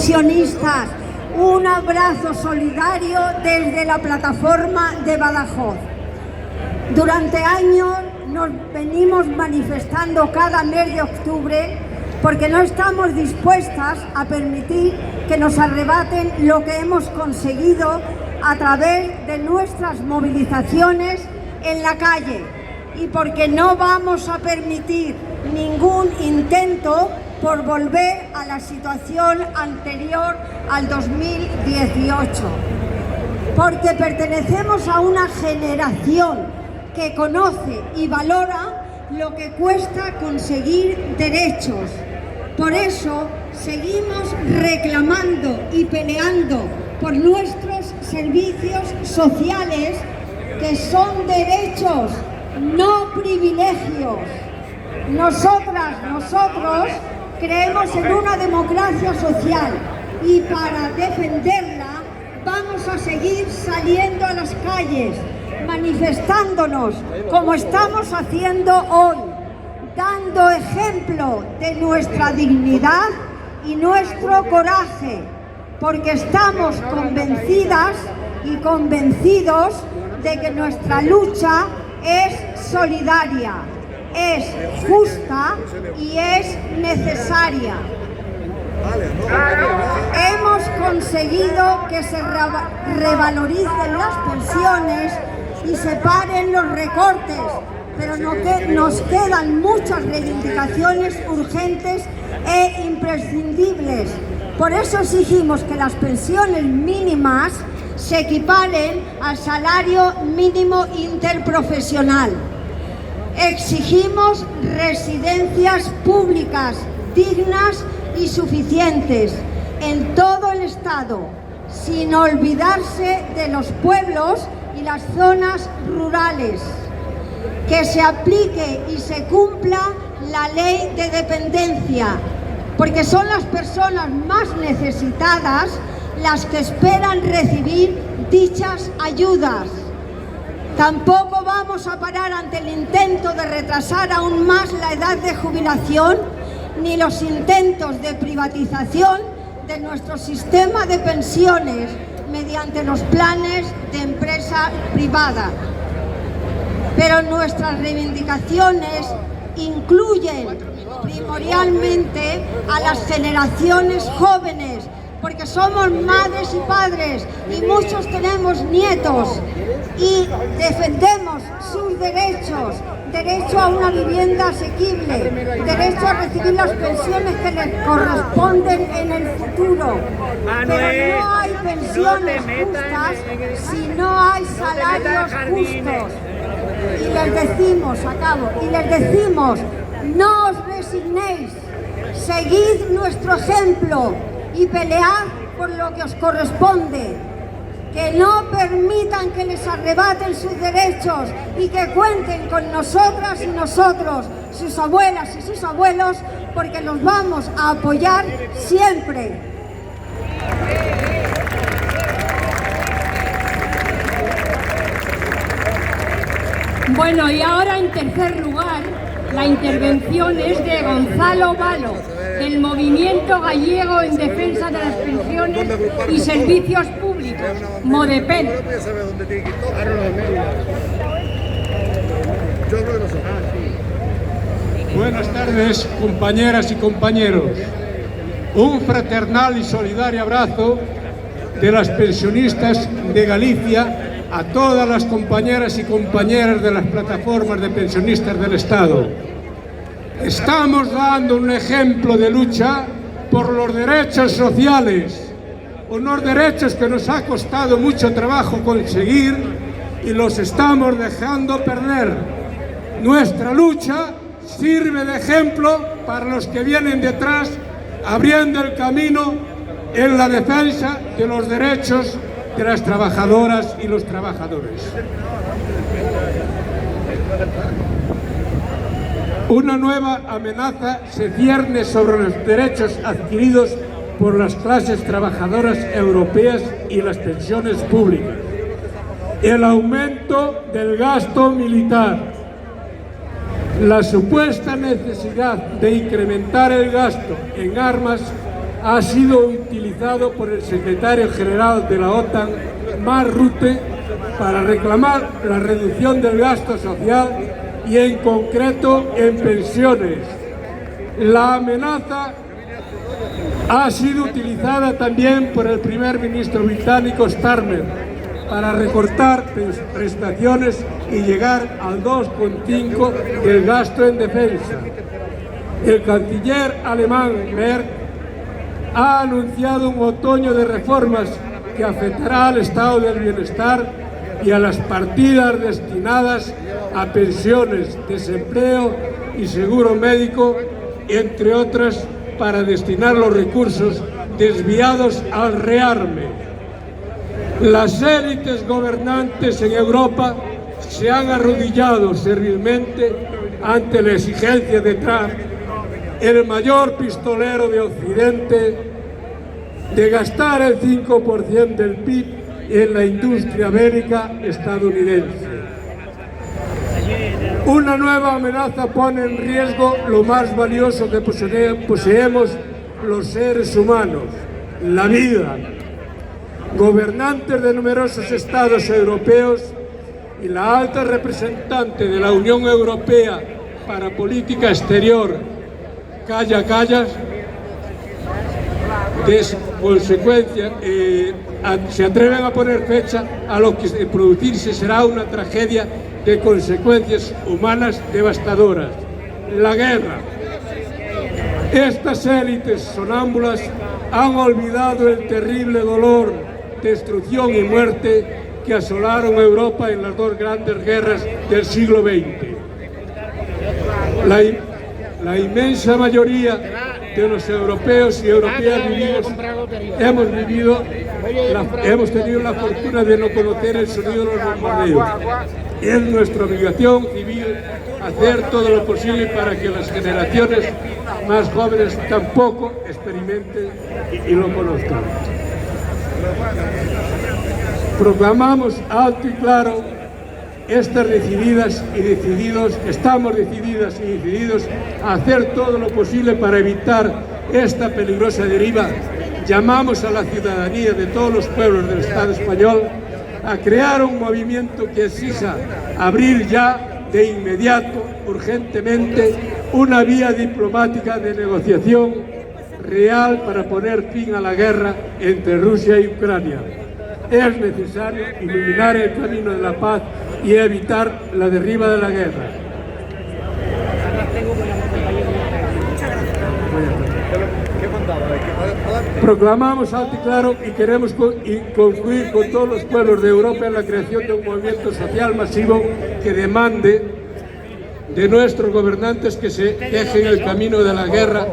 pensionistas. Un abrazo solidario desde la plataforma de Badajoz. Durante años nos venimos manifestando cada mes de octubre porque no estamos dispuestas a permitir que nos arrebaten lo que hemos conseguido a través de nuestras movilizaciones en la calle y porque no vamos a permitir ningún intento por volver a la situación anterior al 2018, porque pertenecemos a una generación que conoce y valora lo que cuesta conseguir derechos. Por eso seguimos reclamando y peleando por nuestros servicios sociales, que son derechos, no privilegios. Nosotros creemos en una democracia social y para defenderla vamos a seguir saliendo a las calles, manifestándonos como estamos haciendo hoy, dando ejemplo de nuestra dignidad y nuestro coraje, porque estamos convencidas y convencidos de que nuestra lucha es solidaria, es justa y es necesaria. Hemos conseguido que se revaloricen las pensiones y se paren los recortes, pero nos quedan muchas reivindicaciones urgentes e imprescindibles. Por eso exigimos que las pensiones mínimas se equiparen al salario mínimo interprofesional. Exigimos residencias públicas dignas y suficientes en todo el Estado, sin olvidarse de los pueblos y las zonas rurales. Que se aplique y se cumpla la ley de dependencia, porque son las personas más necesitadas las que esperan recibir dichas ayudas. Tampoco vamos a parar ante el intento de retrasar aún más la edad de jubilación, ni los intentos de privatización de nuestro sistema de pensiones mediante los planes de empresa privada. Pero nuestras reivindicaciones incluyen primordialmente a las generaciones jóvenes, porque somos madres y padres y muchos tenemos nietos y defendemos sus derechos, derecho a una vivienda asequible, derecho a recibir las pensiones que les corresponden en el futuro. Pero no hay pensiones justas si no hay salarios justos. Y les decimos, no os resignéis, seguid nuestro ejemplo y pelead por lo que os corresponde. Que no permitan que les arrebaten sus derechos y que cuenten con nosotras y nosotros, sus abuelas y sus abuelos, porque los vamos a apoyar siempre. Bueno, y ahora en tercer lugar, la intervención es de Gonzalo Valo, del Movimiento Gallego en Defensa de las Pensiones y Servicios Públicos, MODEPEN. Buenas tardes, compañeras y compañeros. Un fraternal y solidario abrazo de las pensionistas de Galicia a todas las compañeras y compañeros de las plataformas de pensionistas del Estado. Estamos dando un ejemplo de lucha por los derechos sociales, unos derechos que nos ha costado mucho trabajo conseguir y los estamos dejando perder. Nuestra lucha sirve de ejemplo para los que vienen detrás, abriendo el camino en la defensa de los derechos de las trabajadoras y los trabajadores. Una nueva amenaza se cierne sobre los derechos adquiridos por las clases trabajadoras europeas y las pensiones públicas. El aumento del gasto militar, la supuesta necesidad de incrementar el gasto en armas ha sido utilizado por el secretario general de la OTAN, Mark Rutte, para reclamar la reducción del gasto social y en concreto en pensiones. La amenaza ha sido utilizada también por el primer ministro británico Starmer para recortar prestaciones y llegar al 2,5% del gasto en defensa. El canciller alemán Merz ha anunciado un otoño de reformas que afectará al estado del bienestar y a las partidas destinadas a pensiones, desempleo y seguro médico, entre otras, para destinar los recursos desviados al rearme. Las élites gobernantes en Europa se han arrodillado servilmente ante la exigencia de Trump, el mayor pistolero de Occidente, de gastar el 5% del PIB en la industria bélica estadounidense. Una nueva amenaza pone en riesgo lo más valioso que poseemos los seres humanos, la vida. Gobernantes de numerosos estados europeos y la alta representante de la Unión Europea para Política Exterior, Kaja Kallas, de consecuencia se atreven a poner fecha a lo que producirse será una tragedia de consecuencias humanas devastadoras: la guerra. Estas élites sonámbulas han olvidado el terrible dolor, destrucción y muerte que asolaron Europa en las dos grandes guerras del siglo XX. La inmensa mayoría de los europeos y europeas hemos tenido la fortuna de no conocer el sonido de los bombardeos. Es nuestra obligación civil hacer todo lo posible para que las generaciones más jóvenes tampoco experimenten y lo conozcan. Proclamamos alto y claro, estamos decididas y decididos a hacer todo lo posible para evitar esta peligrosa deriva. Llamamos a la ciudadanía de todos los pueblos del Estado español a crear un movimiento que exija abrir ya de inmediato, urgentemente, una vía diplomática de negociación real para poner fin a la guerra entre Rusia y Ucrania. Es necesario iluminar el camino de la paz y evitar la derriba de la guerra. Proclamamos alto y claro y queremos concluir con todos los pueblos de Europa en la creación de un movimiento social masivo que demande de nuestros gobernantes que se dejen el camino de la guerra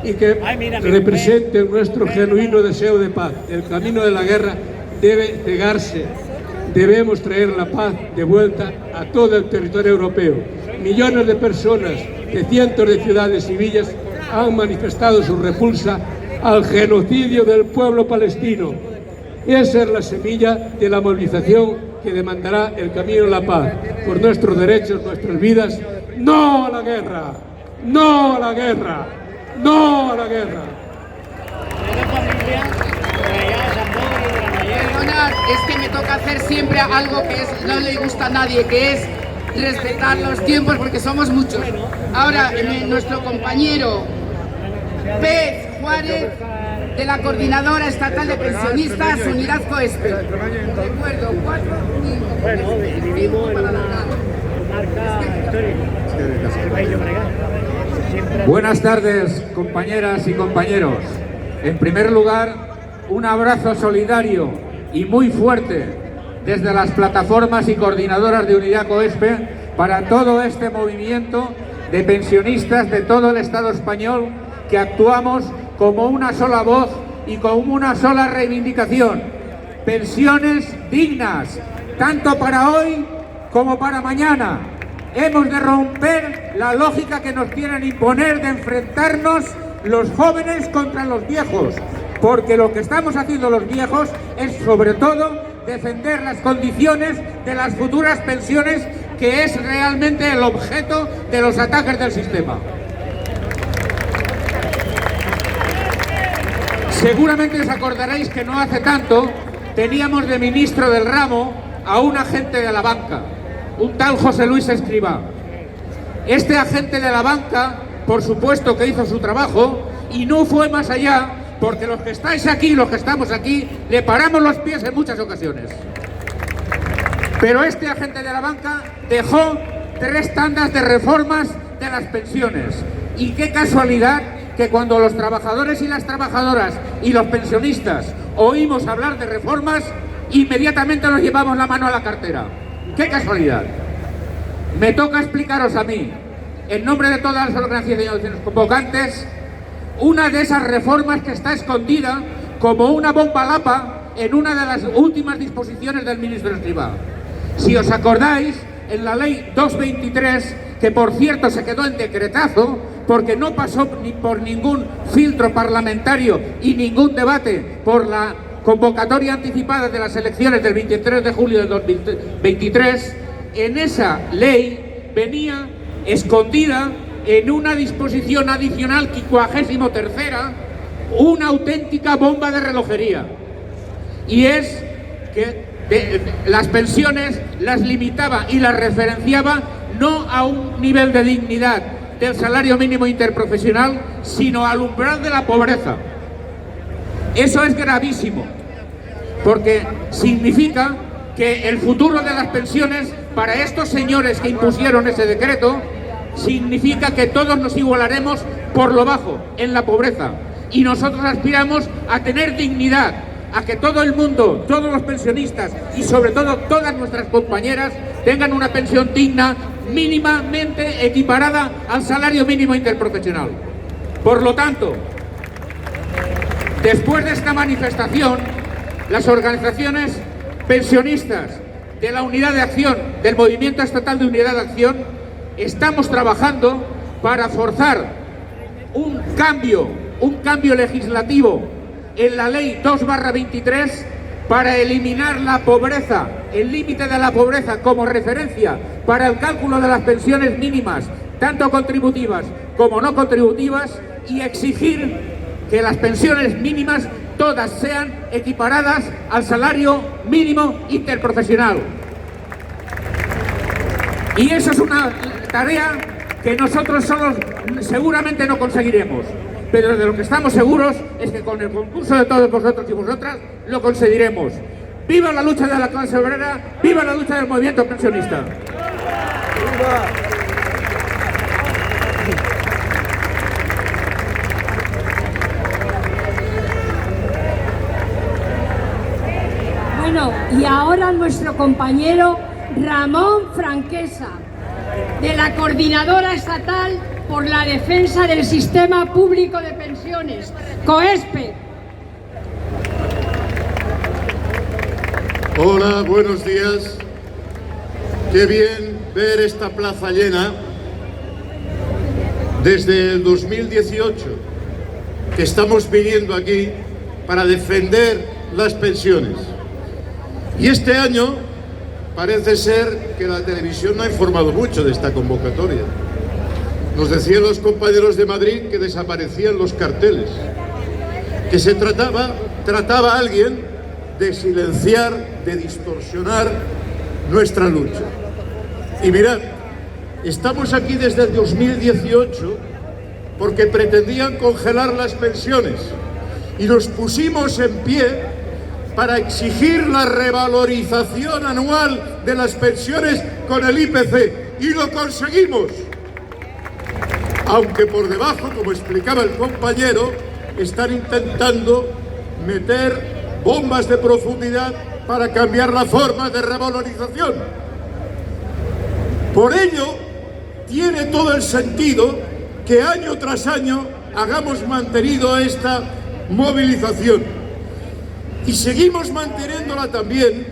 y que representen nuestro genuino deseo de paz. El camino de la guerra debe cegarse. Debemos traer la paz de vuelta a todo el territorio europeo. Millones de personas de cientos de ciudades y villas han manifestado su repulsa al genocidio del pueblo palestino. Esa es la semilla de la movilización que demandará el camino de la paz, por nuestros derechos, nuestras vidas. ¡No a la guerra! ¡No a la guerra! ¡No a la guerra! Perdonad, es que me toca hacer siempre algo que no le gusta a nadie, que es respetar los tiempos porque somos muchos. Ahora, nuestro compañero Pez Juárez, de la Coordinadora Estatal de Pensionistas, Unidad COESPE. De acuerdo, 4, 5 para la Buenas tardes, compañeras y compañeros. En primer lugar, un abrazo solidario y muy fuerte desde las plataformas y coordinadoras de Unidad COESPE para todo este movimiento de pensionistas de todo el Estado español, que actuamos como una sola voz y como una sola reivindicación: pensiones dignas, tanto para hoy como para mañana. Hemos de romper la lógica que nos quieren imponer de enfrentarnos los jóvenes contra los viejos, porque lo que estamos haciendo los viejos es sobre todo defender las condiciones de las futuras pensiones, que es realmente el objeto de los ataques del sistema. Seguramente os acordaréis que no hace tanto teníamos de ministro del ramo a un agente de la banca, un tal José Luis Escrivá. Este agente de la banca, por supuesto que hizo su trabajo y no fue más allá, porque los que estáis aquí, los que estamos aquí, le paramos los pies en muchas ocasiones. Pero este agente de la banca dejó 3 tandas de reformas de las pensiones. Y qué casualidad que cuando los trabajadores y las trabajadoras y los pensionistas oímos hablar de reformas, inmediatamente nos llevamos la mano a la cartera. ¡Qué casualidad! Me toca explicaros a mí, en nombre de todas las organizaciones convocantes, una de esas reformas que está escondida como una bomba lapa en una de las últimas disposiciones del ministro Escrivá. Si os acordáis, en la ley 223, que por cierto se quedó en decretazo, porque no pasó ni por ningún filtro parlamentario y ningún debate por la convocatoria anticipada de las elecciones del 23 de julio de 2023, en esa ley venía escondida en una disposición adicional 53ª, una auténtica bomba de relojería. Y es que las pensiones las limitaba y las referenciaba no a un nivel de dignidad del salario mínimo interprofesional, sino al umbral de la pobreza. Eso es gravísimo, porque significa que el futuro de las pensiones para estos señores que impusieron ese decreto significa que todos nos igualaremos por lo bajo, en la pobreza. Y nosotros aspiramos a tener dignidad, a que todo el mundo, todos los pensionistas y sobre todo todas nuestras compañeras tengan una pensión digna, mínimamente equiparada al salario mínimo interprofesional. Por lo tanto, después de esta manifestación, las organizaciones pensionistas de la Unidad de Acción, del Movimiento Estatal de Unidad de Acción, estamos trabajando para forzar un cambio legislativo en la Ley 2/23 para eliminar la pobreza, el límite de la pobreza como referencia para el cálculo de las pensiones mínimas, tanto contributivas como no contributivas, y exigir que las pensiones mínimas todas sean equiparadas al salario mínimo interprofesional. Y eso es una tarea que nosotros solos seguramente no conseguiremos, pero de lo que estamos seguros es que con el concurso de todos vosotros y vosotras lo conseguiremos. ¡Viva la lucha de la clase obrera! ¡Viva la lucha del movimiento pensionista! Bueno, y ahora nuestro compañero Ramón Franquesa, de la Coordinadora Estatal por la Defensa del Sistema Público de Pensiones, COESPE. Hola, buenos días. Qué bien ver esta plaza llena. Desde el 2018 que estamos viniendo aquí para defender las pensiones. Y este año parece ser que la televisión no ha informado mucho de esta convocatoria. Nos decían los compañeros de Madrid que desaparecían los carteles, que se trataba a alguien de silenciar, de distorsionar nuestra lucha. Y mirad, estamos aquí desde el 2018 porque pretendían congelar las pensiones y nos pusimos en pie para exigir la revalorización anual de las pensiones con el IPC, y lo conseguimos. Aunque por debajo, como explicaba el compañero, están intentando meter bombas de profundidad para cambiar la forma de revalorización. Por ello, tiene todo el sentido que año tras año hagamos mantenido esta movilización. Y seguimos manteniéndola también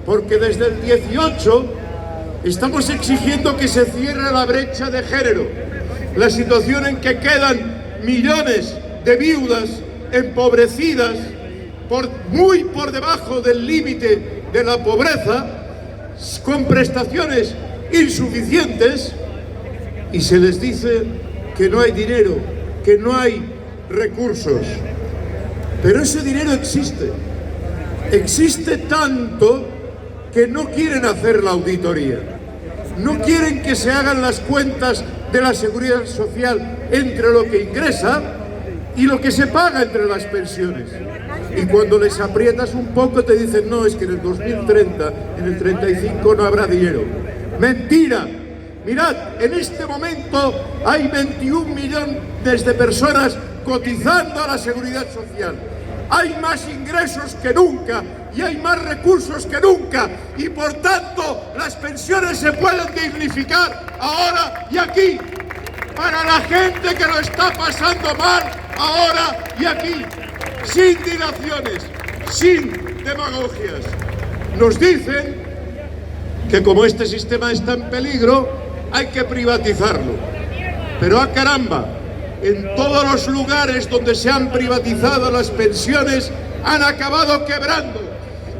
porque desde el 18 estamos exigiendo que se cierre la brecha de género, la situación en que quedan millones de viudas empobrecidas muy por debajo del límite de la pobreza, con prestaciones insuficientes, y se les dice que no hay dinero, que no hay recursos. Pero ese dinero existe. Existe tanto que no quieren hacer la auditoría. No quieren que se hagan las cuentas de la seguridad social entre lo que ingresa y lo que se paga entre las pensiones. Y cuando les aprietas un poco te dicen, no, es que en el 2030, en el 35 no habrá dinero. ¡Mentira! Mirad, en este momento hay 21 millones de personas cotizando a la seguridad social. Hay más ingresos que nunca y hay más recursos que nunca y por tanto las pensiones se pueden dignificar ahora y aquí para la gente que lo está pasando mal ahora y aquí, sin dilaciones, sin demagogias. Nos dicen que como este sistema está en peligro hay que privatizarlo, pero ¡a caramba! En todos los lugares donde se han privatizado las pensiones han acabado quebrando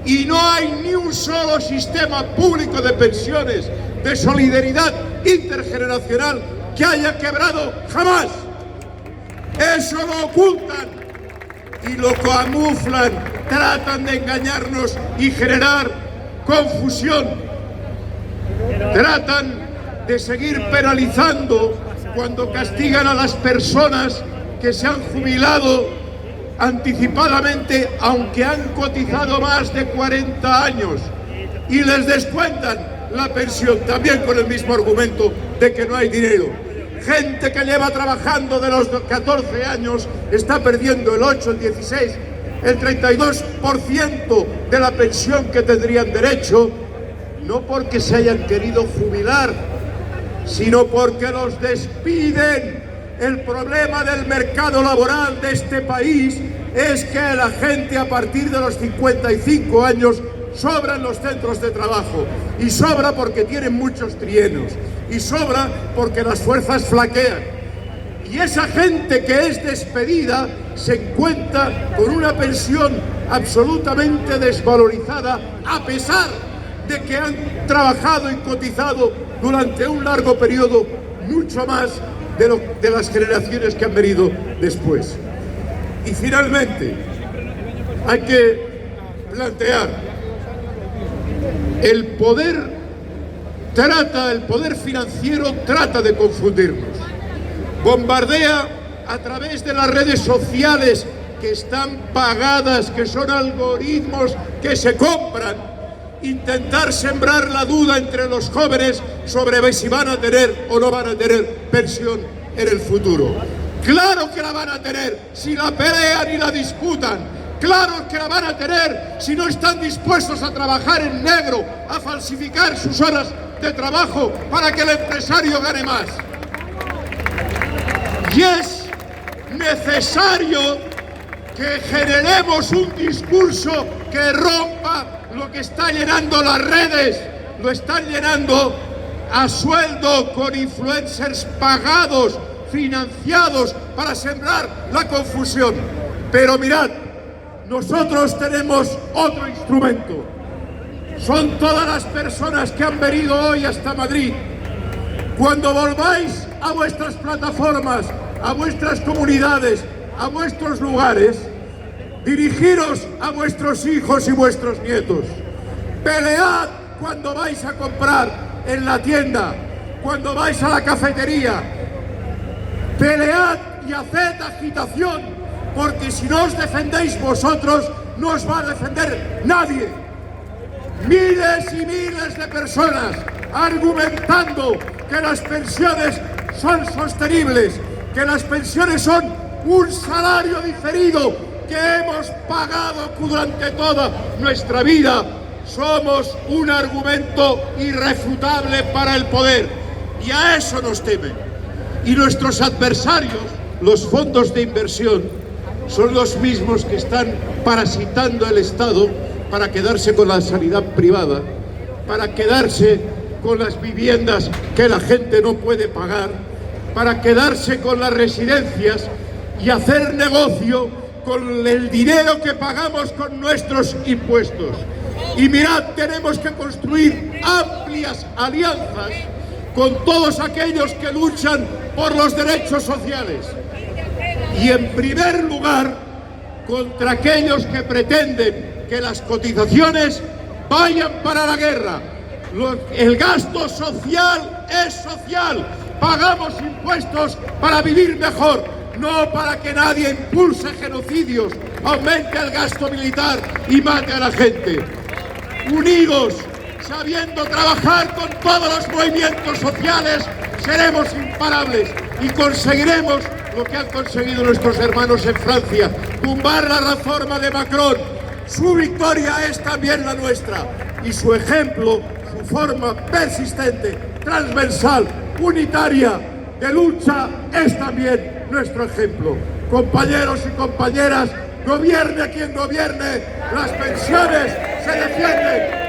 y no hay ni un solo sistema público de pensiones de solidaridad intergeneracional que haya quebrado jamás. Eso lo ocultan y lo camuflan, tratan de engañarnos y generar confusión. Tratan de seguir penalizando cuando castigan a las personas que se han jubilado anticipadamente, aunque han cotizado más de 40 años, y les descuentan la pensión, también con el mismo argumento de que no hay dinero. Gente que lleva trabajando de los 14 años está perdiendo el 8, el 16, el 32% de la pensión que tendrían derecho, no porque se hayan querido jubilar, sino porque los despiden. El problema del mercado laboral de este país es que la gente a partir de los 55 años sobra en los centros de trabajo, y sobra porque tienen muchos trienios, y sobra porque las fuerzas flaquean. Y esa gente que es despedida se encuentra con una pensión absolutamente desvalorizada, a pesar de que han trabajado y cotizado durante un largo periodo mucho más de las generaciones que han venido después. Y finalmente, hay que plantear, el poder financiero trata de confundirnos. Bombardea a través de las redes sociales que están pagadas, que son algoritmos que se compran, intentar sembrar la duda entre los jóvenes sobre si van a tener o no van a tener pensión en el futuro. Claro que la van a tener si la pelean y la disputan. Claro que la van a tener si no están dispuestos a trabajar en negro, a falsificar sus horas de trabajo para que el empresario gane más. Y es necesario que generemos un discurso que rompa lo que está llenando las redes. Lo están llenando a sueldo con influencers pagados, financiados para sembrar la confusión. Pero mirad, nosotros tenemos otro instrumento. Son todas las personas que han venido hoy hasta Madrid. Cuando volváis a vuestras plataformas, a vuestras comunidades, a vuestros lugares, dirigiros a vuestros hijos y vuestros nietos. Pelead cuando vais a comprar en la tienda, cuando vais a la cafetería. Pelead y haced agitación, porque si no os defendéis vosotros, no os va a defender nadie. Miles y miles de personas argumentando que las pensiones son sostenibles, que las pensiones son un salario diferido que hemos pagado durante toda nuestra vida. Somos un argumento irrefutable para el poder, y a eso nos temen. Y nuestros adversarios, los fondos de inversión, son los mismos que están parasitando el Estado para quedarse con la sanidad privada, para quedarse con las viviendas que la gente no puede pagar, para quedarse con las residencias y hacer negocio con el dinero que pagamos con nuestros impuestos. Y mirad, tenemos que construir amplias alianzas con todos aquellos que luchan por los derechos sociales. Y en primer lugar, contra aquellos que pretenden que las cotizaciones vayan para la guerra. El gasto social es social. Pagamos impuestos para vivir mejor, no para que nadie impulse genocidios, aumente el gasto militar y mate a la gente. Unidos, sabiendo trabajar con todos los movimientos sociales, seremos imparables y conseguiremos lo que han conseguido nuestros hermanos en Francia, tumbar la reforma de Macron. Su victoria es también la nuestra y su ejemplo, su forma persistente, transversal, unitaria de lucha es también nuestro ejemplo. Compañeros y compañeras, gobierne quien gobierne, las pensiones se defienden.